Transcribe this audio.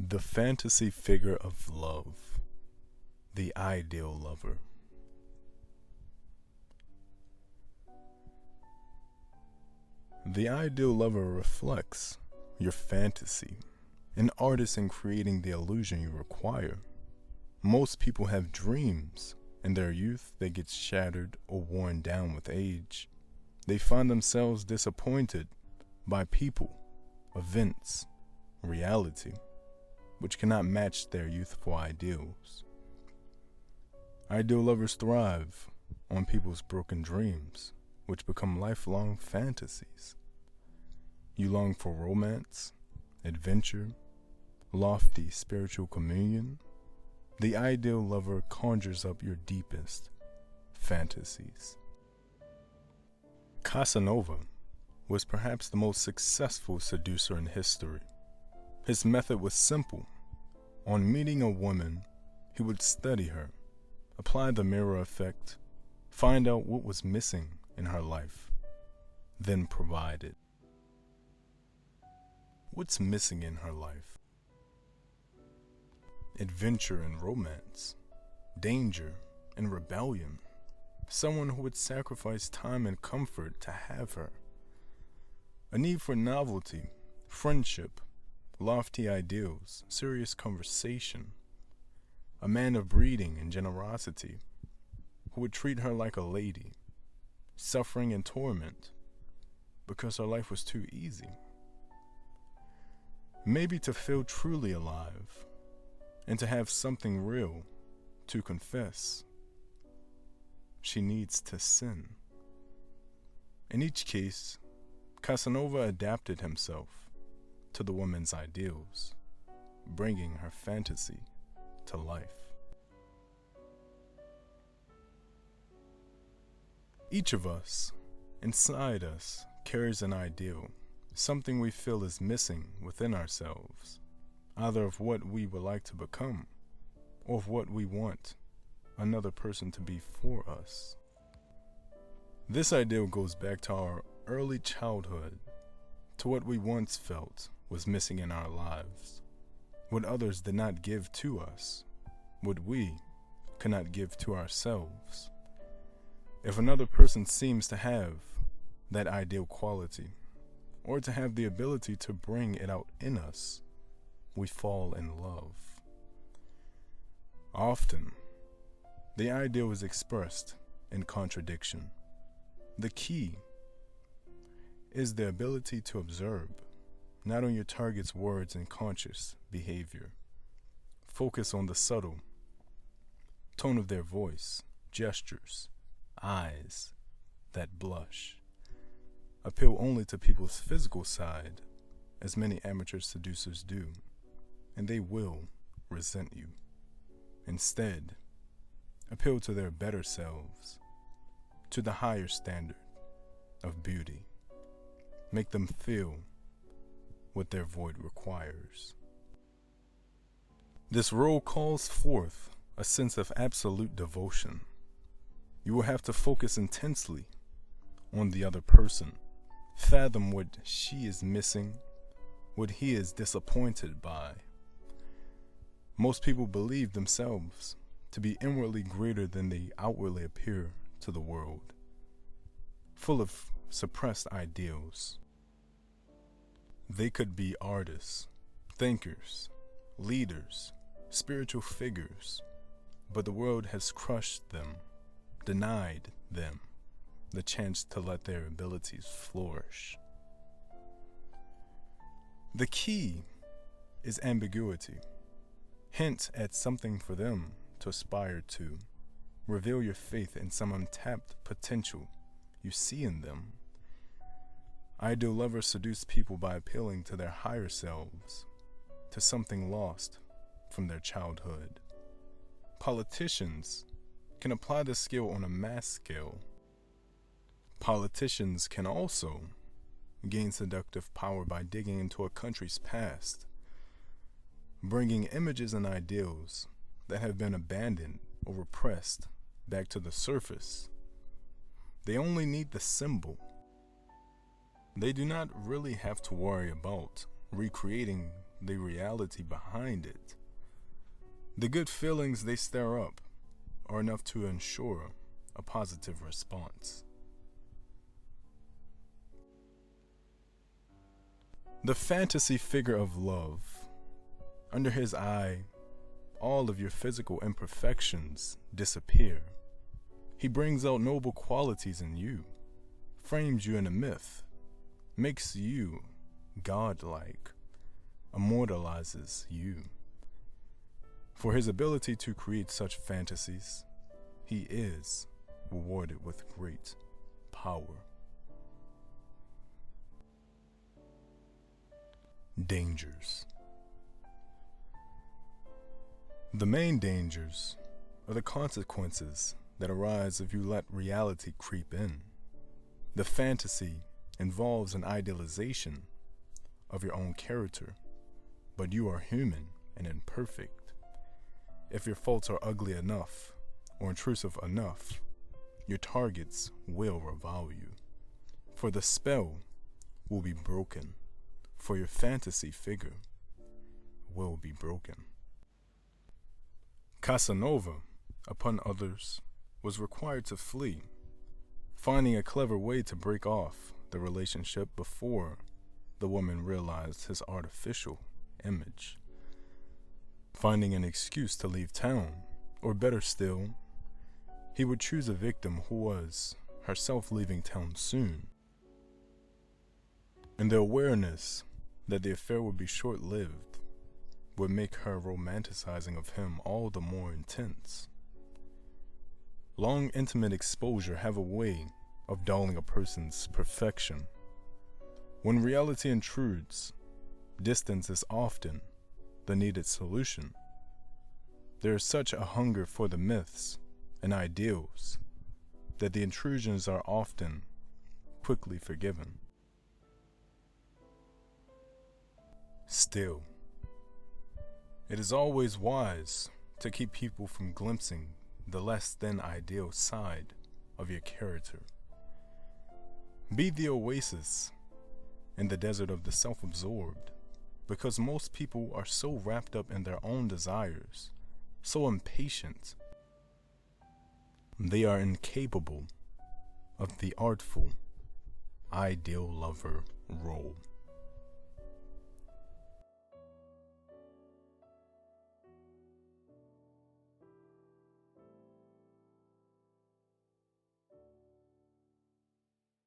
The fantasy figure of love, the ideal lover. The ideal lover reflects your fantasy, an artist in creating the illusion you require. Most people have dreams. In their youth, they get shattered or worn down with age. They find themselves disappointed by people, events, reality, which cannot match their youthful ideals. Ideal lovers thrive on people's broken dreams, which become lifelong fantasies. You long for romance, adventure, lofty spiritual communion. The ideal lover conjures up your deepest fantasies. Casanova was perhaps the most successful seducer in history. His method was simple. On meeting a woman, he would study her, apply the mirror effect, find out what was missing in her life, then provide it. What's missing in her life? Adventure and romance, danger and rebellion, someone who would sacrifice time and comfort to have her. A need for novelty, friendship, lofty ideals, serious conversation. A man of breeding and generosity who would treat her like a lady, suffering and torment because her life was too easy. Maybe to feel truly alive and to have something real to confess, she needs to sin. In each case, Casanova adapted himself to the woman's ideals, bringing her fantasy to life. Each of us, inside us, carries an ideal, something we feel is missing within ourselves, either of what we would like to become or of what we want another person to be for us. This ideal goes back to our early childhood, to what we once felt was missing in our lives, what others did not give to us, what we could not give to ourselves. If another person seems to have that ideal quality, or to have the ability to bring it out in us, we fall in love. Often, the ideal is expressed in contradiction. The key is the ability to observe, not on your target's words and conscious behavior. Focus on the subtle tone of their voice, gestures, eyes that blush. Appeal only to people's physical side, as many amateur seducers do, and they will resent you. Instead, appeal to their better selves, to the higher standard of beauty. Make them feel what their void requires. This role calls forth a sense of absolute devotion. You will have to focus intensely on the other person, fathom what she is missing, what he is disappointed by. Most people believe themselves to be inwardly greater than they outwardly appear to the world, full of suppressed ideals. They could be artists, thinkers, leaders, spiritual figures, but the world has crushed them, denied them the chance to let their abilities flourish. The key is ambiguity. Hint at something for them to aspire to. Reveal your faith in some untapped potential you see in them. Ideal lovers seduce people by appealing to their higher selves, to something lost from their childhood. Politicians can apply this skill on a mass scale. Politicians can also gain seductive power by digging into a country's past, bringing images and ideals that have been abandoned or repressed back to the surface. They only need the symbol. They do not really have to worry about recreating the reality behind it. The good feelings they stir up are enough to ensure a positive response. The fantasy figure of love. Under his eye, all of your physical imperfections disappear. He brings out noble qualities in you, frames you in a myth, makes you godlike, immortalizes you. For his ability to create such fantasies, he is rewarded with great power. Dangers. The main dangers are the consequences that arise if you let reality creep in. The fantasy involves an idealization of your own character, but you are human and imperfect. If your faults are ugly enough or intrusive enough, your targets will revile you, for the spell will be broken, for your fantasy figure will be broken. Casanova, upon others, was required to flee, finding a clever way to break off the relationship before the woman realized his artificial image. Finding an excuse to leave town, or better still, he would choose a victim who was herself leaving town soon. And the awareness that the affair would be short-lived would make her romanticizing of him all the more intense. Long, intimate exposure have a way of dulling a person's perfection. When reality intrudes, distance is often the needed solution. There is such a hunger for the myths and ideals that the intrusions are often quickly forgiven. Still, it is always wise to keep people from glimpsing the less than ideal side of your character. Be the oasis in the desert of the self-absorbed, because most people are so wrapped up in their own desires, so impatient, they are incapable of the artful, ideal lover role.